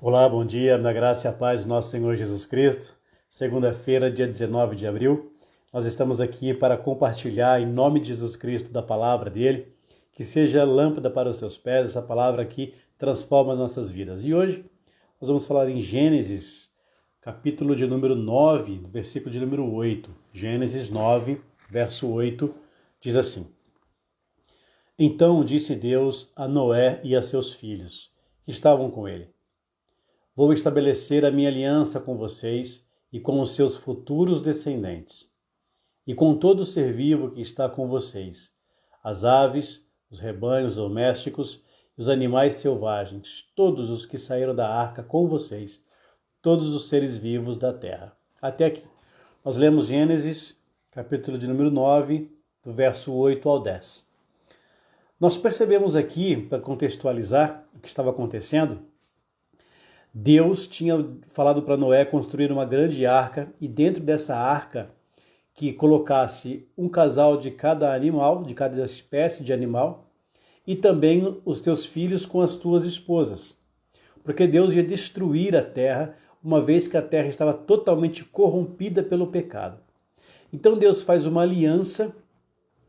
Olá, bom dia, na graça e a paz do nosso Senhor Jesus Cristo. Segunda-feira, dia 19 de abril, nós estamos aqui para compartilhar em nome de Jesus Cristo da palavra dele, que seja lâmpada para os teus pés, essa palavra aqui transforma nossas vidas. E hoje nós vamos falar em Gênesis, capítulo de número 9, versículo de número 8. Gênesis 9, verso 8, diz assim: Então disse Deus a Noé e a seus filhos, que estavam com ele: Vou estabelecer a minha aliança com vocês e com os seus futuros descendentes, e com todo ser vivo que está com vocês, as aves, os rebanhos domésticos e os animais selvagens, todos os que saíram da arca com vocês, todos os seres vivos da terra. Até aqui. Nós lemos Gênesis, capítulo de número 9, do verso 8 ao 10. Nós percebemos aqui, para contextualizar o que estava acontecendo, Deus tinha falado para Noé construir uma grande arca e dentro dessa arca que colocasse um casal de cada animal, de cada espécie de animal, e também os teus filhos com as tuas esposas. Porque Deus ia destruir a terra, uma vez que a terra estava totalmente corrompida pelo pecado. Então Deus faz uma aliança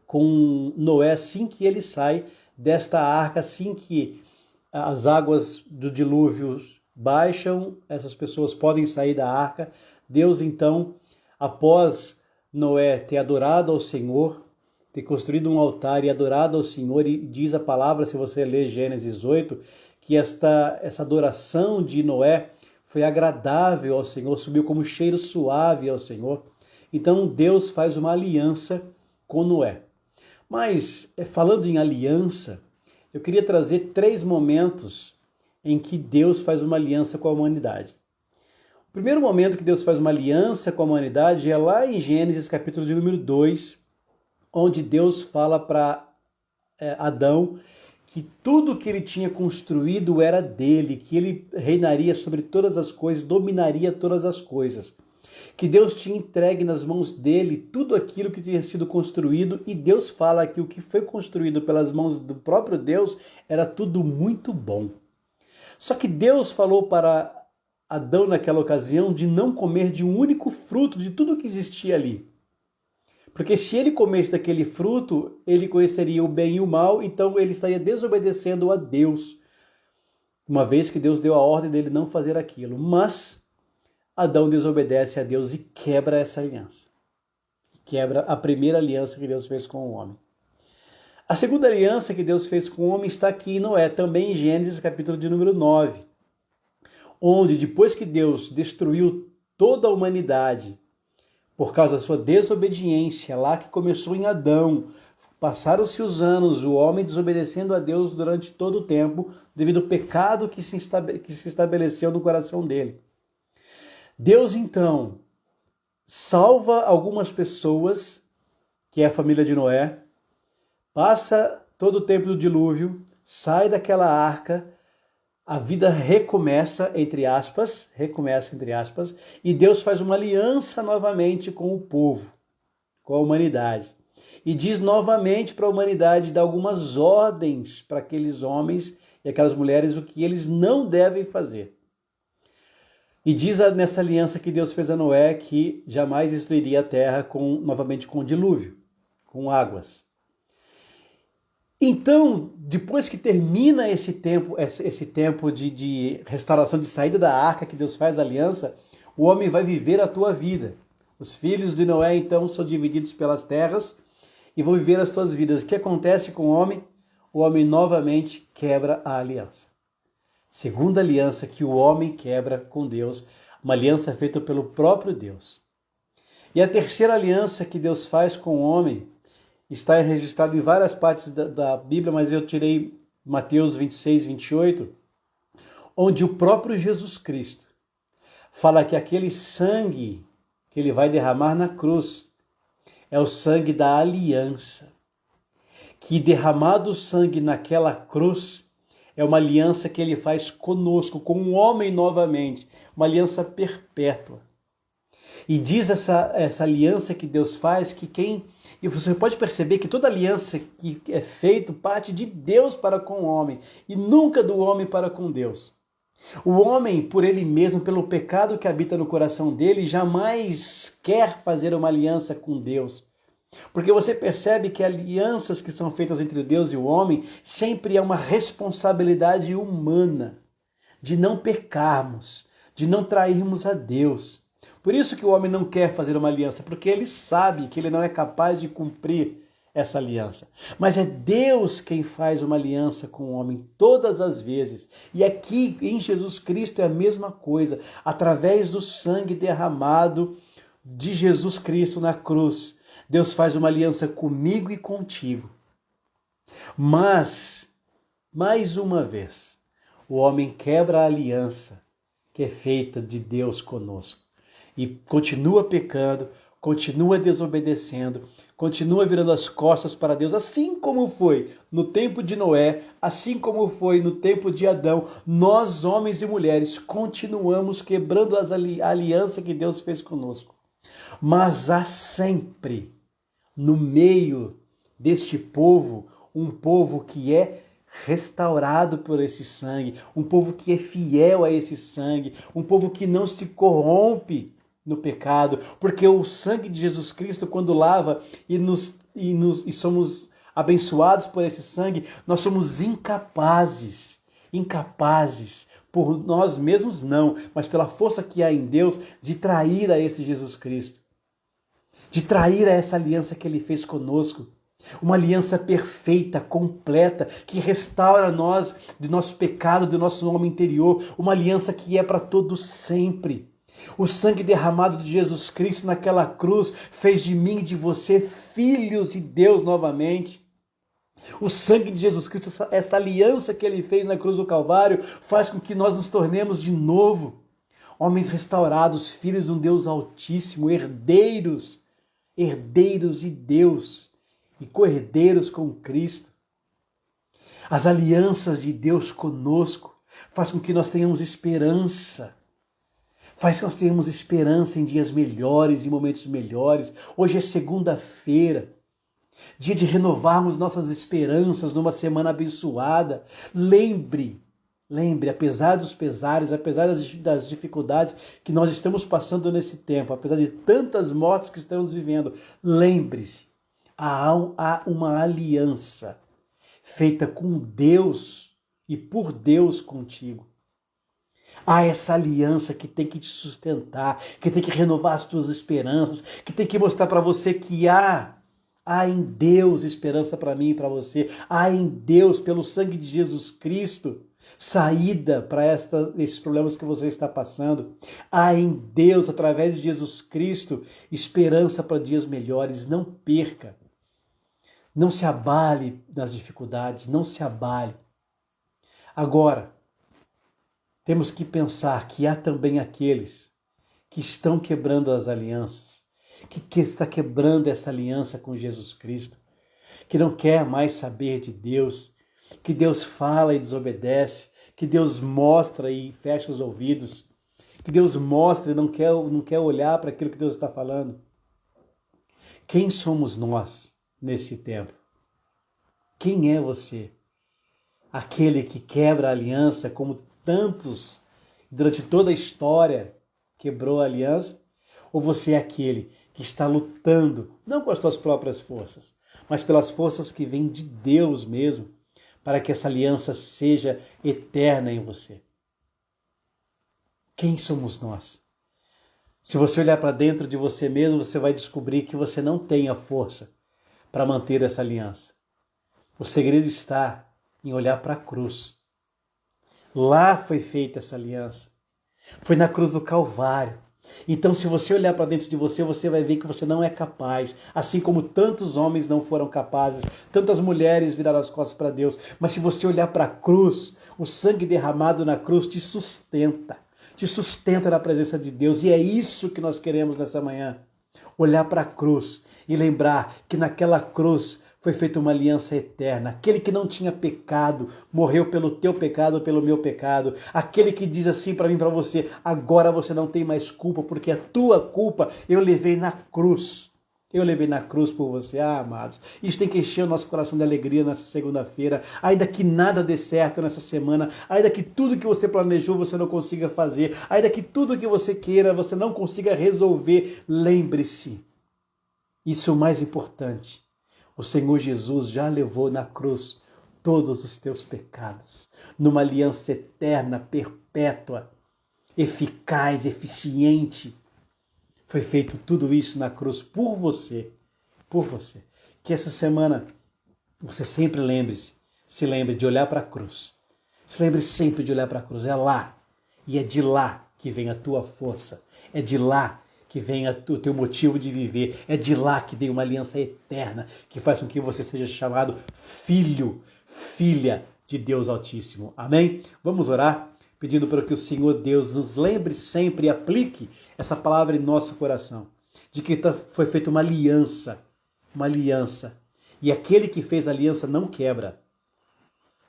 com Noé assim que ele sai desta arca, assim que as águas do dilúvio baixam, essas pessoas podem sair da arca. Deus então, após Noé ter adorado ao Senhor, ter construído um altar e adorado ao Senhor, e diz a palavra, se você ler Gênesis 8, que essa adoração de Noé foi agradável ao Senhor, subiu como cheiro suave ao Senhor. Então Deus faz uma aliança com Noé. Mas, falando em aliança, eu queria trazer 3 momentos em que Deus faz uma aliança com a humanidade. O primeiro momento que Deus faz uma aliança com a humanidade é lá em Gênesis, capítulo de número 2, onde Deus fala para Adão que tudo que ele tinha construído era dele, que ele reinaria sobre todas as coisas, dominaria todas as coisas. Que Deus tinha entregue nas mãos dele tudo aquilo que tinha sido construído, e Deus fala que o que foi construído pelas mãos do próprio Deus era tudo muito bom. Só que Deus falou para Adão naquela ocasião de não comer de um único fruto de tudo que existia ali. Porque se ele comesse daquele fruto, ele conheceria o bem e o mal, então ele estaria desobedecendo a Deus, uma vez que Deus deu a ordem dele não fazer aquilo. Mas Adão desobedece a Deus e quebra essa aliança. Quebra a primeira aliança que Deus fez com o homem. A segunda aliança que Deus fez com o homem está aqui em Noé, também em Gênesis, capítulo de número 9, onde depois que Deus destruiu toda a humanidade por causa da sua desobediência, lá que começou em Adão, passaram-se os anos, o homem desobedecendo a Deus durante todo o tempo, devido ao pecado que se estabeleceu no coração dele. Deus, então, salva algumas pessoas, que é a família de Noé, passa todo o tempo do dilúvio, sai daquela arca, a vida recomeça, entre aspas, e Deus faz uma aliança novamente com o povo, com a humanidade. E diz novamente para a humanidade, dá algumas ordens para aqueles homens e aquelas mulheres o que eles não devem fazer. E diz nessa aliança que Deus fez a Noé que jamais destruiria a terra novamente com dilúvio, com águas. Então, depois que termina esse tempo de restauração, de saída da arca que Deus faz a aliança, o homem vai viver a tua vida. Os filhos de Noé, então, são divididos pelas terras e vão viver as suas vidas. O que acontece com o homem? O homem novamente quebra a aliança. Segunda aliança que o homem quebra com Deus, uma aliança feita pelo próprio Deus. E a terceira aliança que Deus faz com o homem está registrado em várias partes da Bíblia, mas eu tirei Mateus 26, 28, onde o próprio Jesus Cristo fala que aquele sangue que ele vai derramar na cruz é o sangue da aliança. Que derramado o sangue naquela cruz é uma aliança que ele faz conosco, com o homem novamente, uma aliança perpétua. E diz essa aliança que Deus faz e você pode perceber que toda aliança que é feita parte de Deus para com o homem e nunca do homem para com Deus. O homem, por ele mesmo, pelo pecado que habita no coração dele, jamais quer fazer uma aliança com Deus. Porque você percebe que alianças que são feitas entre Deus e o homem sempre é uma responsabilidade humana de não pecarmos, de não trairmos a Deus. Por isso que o homem não quer fazer uma aliança, porque ele sabe que ele não é capaz de cumprir essa aliança. Mas é Deus quem faz uma aliança com o homem todas as vezes. E aqui em Jesus Cristo é a mesma coisa. Através do sangue derramado de Jesus Cristo na cruz, Deus faz uma aliança comigo e contigo. Mas, mais uma vez, o homem quebra a aliança que é feita de Deus conosco. E continua pecando, continua desobedecendo, continua virando as costas para Deus, assim como foi no tempo de Noé, assim como foi no tempo de Adão. Nós, homens e mulheres, continuamos quebrando a aliança que Deus fez conosco. Mas há sempre, no meio deste povo, um povo que é restaurado por esse sangue, um povo que é fiel a esse sangue, um povo que não se corrompe no pecado, porque o sangue de Jesus Cristo, quando lava e somos abençoados por esse sangue, nós somos incapazes, por nós mesmos não, mas pela força que há em Deus, de trair a esse Jesus Cristo, de trair a essa aliança que Ele fez conosco. Uma aliança perfeita, completa, que restaura nós do nosso pecado, do nosso homem interior, uma aliança que é para todo sempre. O sangue derramado de Jesus Cristo naquela cruz fez de mim e de você filhos de Deus novamente. O sangue de Jesus Cristo, essa aliança que Ele fez na cruz do Calvário, faz com que nós nos tornemos de novo homens restaurados, filhos de um Deus Altíssimo, herdeiros de Deus e co-herdeiros com Cristo. As alianças de Deus conosco faz com que nós tenhamos esperança. Faz que nós tenhamos esperança em dias melhores, em momentos melhores. Hoje é segunda-feira, dia de renovarmos nossas esperanças numa semana abençoada. Lembre, apesar dos pesares, apesar das dificuldades que nós estamos passando nesse tempo, apesar de tantas mortes que estamos vivendo, lembre-se, há uma aliança feita com Deus e por Deus contigo. Há essa aliança que tem que te sustentar, que tem que renovar as tuas esperanças, que tem que mostrar para você que há em Deus esperança para mim e para você. Há em Deus, pelo sangue de Jesus Cristo, saída para esses problemas que você está passando. Há em Deus, através de Jesus Cristo, esperança para dias melhores. Não perca. Não se abale nas dificuldades, não se abale. Agora, temos que pensar que há também aqueles que estão quebrando as alianças, que está quebrando essa aliança com Jesus Cristo, que não quer mais saber de Deus, que Deus fala e desobedece, que Deus mostra e fecha os ouvidos, que Deus mostra e não quer olhar para aquilo que Deus está falando. Quem somos nós neste tempo? Quem é você? Aquele que quebra a aliança como tantos durante toda a história quebrou a aliança? Ou você é aquele que está lutando, não com as suas próprias forças, mas pelas forças que vêm de Deus mesmo, para que essa aliança seja eterna em você? Quem somos nós? Se você olhar para dentro de você mesmo, você vai descobrir que você não tem a força para manter essa aliança. O segredo está em olhar para a cruz. Lá foi feita essa aliança. Foi na cruz do Calvário. Então, se você olhar para dentro de você, você vai ver que você não é capaz. Assim como tantos homens não foram capazes, tantas mulheres viraram as costas para Deus. Mas se você olhar para a cruz, o sangue derramado na cruz te sustenta. Te sustenta na presença de Deus. E é isso que nós queremos nessa manhã. Olhar para a cruz e lembrar que naquela cruz foi feita uma aliança eterna. Aquele que não tinha pecado, morreu pelo teu pecado, pelo meu pecado. Aquele que diz assim para mim, para você, agora você não tem mais culpa, porque a tua culpa eu levei na cruz. Eu levei na cruz por você, amados. Isso tem que encher o nosso coração de alegria nessa segunda-feira. Ainda que nada dê certo nessa semana, ainda que tudo que você planejou você não consiga fazer, ainda que tudo que você queira você não consiga resolver, lembre-se. Isso é o mais importante. O Senhor Jesus já levou na cruz todos os teus pecados, numa aliança eterna, perpétua, eficaz, eficiente. Foi feito tudo isso na cruz por você, por você. Que essa semana você sempre se lembre de olhar para a cruz. Se lembre sempre de olhar para a cruz. É lá, e é de lá que vem a tua força. É de lá que vem o teu motivo de viver. É de lá que vem uma aliança eterna que faz com que você seja chamado filho, filha de Deus Altíssimo. Amém? Vamos orar, pedindo para que o Senhor Deus nos lembre sempre e aplique essa palavra em nosso coração, de que foi feita uma aliança, e aquele que fez a aliança não quebra.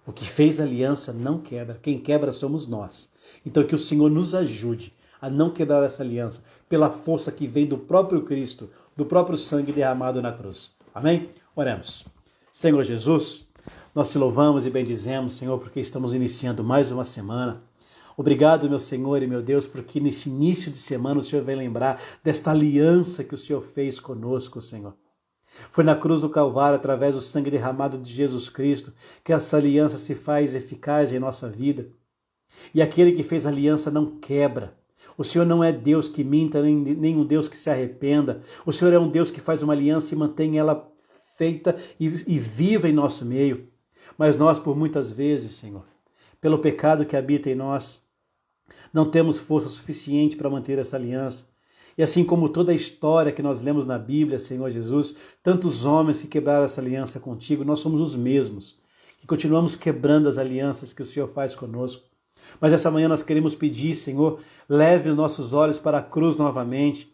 O que fez a aliança não quebra, quem quebra somos nós. Então que o Senhor nos ajude a não quebrar essa aliança, pela força que vem do próprio Cristo, do próprio sangue derramado na cruz. Amém? Oremos. Senhor Jesus, nós te louvamos e bendizemos, Senhor, porque estamos iniciando mais uma semana. Obrigado, meu Senhor e meu Deus, porque nesse início de semana o Senhor vem lembrar desta aliança que o Senhor fez conosco, Senhor. Foi na cruz do Calvário, através do sangue derramado de Jesus Cristo, que essa aliança se faz eficaz em nossa vida. E aquele que fez a aliança não quebra. O Senhor não é Deus que minta, nem um Deus que se arrependa. O Senhor é um Deus que faz uma aliança e mantém ela feita e viva em nosso meio. Mas nós, por muitas vezes, Senhor, pelo pecado que habita em nós, não temos força suficiente para manter essa aliança. E assim como toda a história que nós lemos na Bíblia, Senhor Jesus, tantos homens que quebraram essa aliança contigo, nós somos os mesmos, que continuamos quebrando as alianças que o Senhor faz conosco. Mas essa manhã nós queremos pedir, Senhor, leve os nossos olhos para a cruz novamente,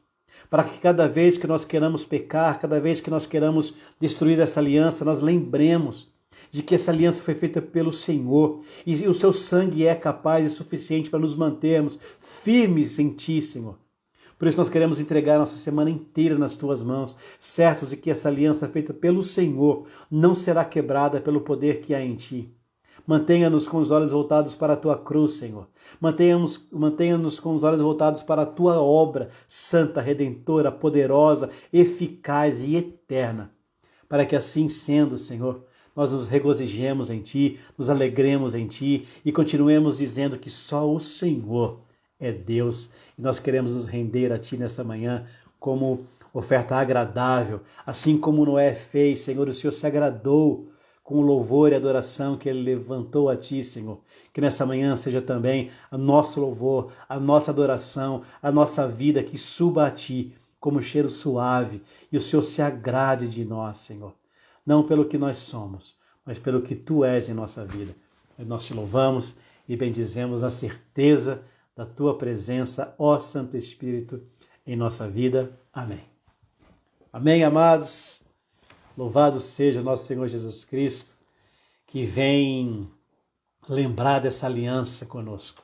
para que cada vez que nós queramos pecar, cada vez que nós queramos destruir essa aliança, nós lembremos de que essa aliança foi feita pelo Senhor e o seu sangue é capaz e suficiente para nos mantermos firmes em Ti, Senhor. Por isso nós queremos entregar nossa semana inteira nas Tuas mãos, certos de que essa aliança feita pelo Senhor não será quebrada pelo poder que há em Ti. Mantenha-nos com os olhos voltados para a Tua cruz, Senhor. Mantenha-nos com os olhos voltados para a Tua obra santa, redentora, poderosa, eficaz e eterna. Para que assim sendo, Senhor, nós nos regozijemos em Ti, nos alegremos em Ti e continuemos dizendo que só o Senhor é Deus. E nós queremos nos render a Ti nesta manhã como oferta agradável. Assim como Noé fez, Senhor, o Senhor se agradou com o louvor e adoração que Ele levantou a Ti, Senhor. Que nessa manhã seja também o nosso louvor, a nossa adoração, a nossa vida que suba a Ti como cheiro suave e o Senhor se agrade de nós, Senhor. Não pelo que nós somos, mas pelo que Tu és em nossa vida. Nós Te louvamos e bendizemos a certeza da Tua presença, ó Santo Espírito, em nossa vida. Amém. Amém, amados. Louvado seja nosso Senhor Jesus Cristo, que vem lembrar dessa aliança conosco.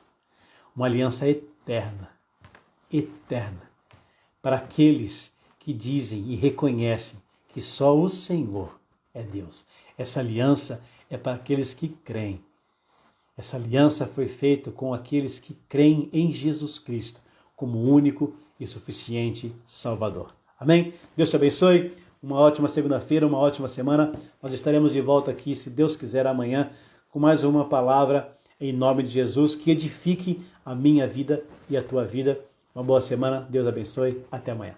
Uma aliança eterna, para aqueles que dizem e reconhecem que só o Senhor é Deus. Essa aliança é para aqueles que creem. Essa aliança foi feita com aqueles que creem em Jesus Cristo como único e suficiente Salvador. Amém? Deus te abençoe. Uma ótima segunda-feira, uma ótima semana. Nós estaremos de volta aqui, se Deus quiser, amanhã, com mais uma palavra em nome de Jesus que edifique a minha vida e a tua vida. Uma boa semana. Deus abençoe. Até amanhã.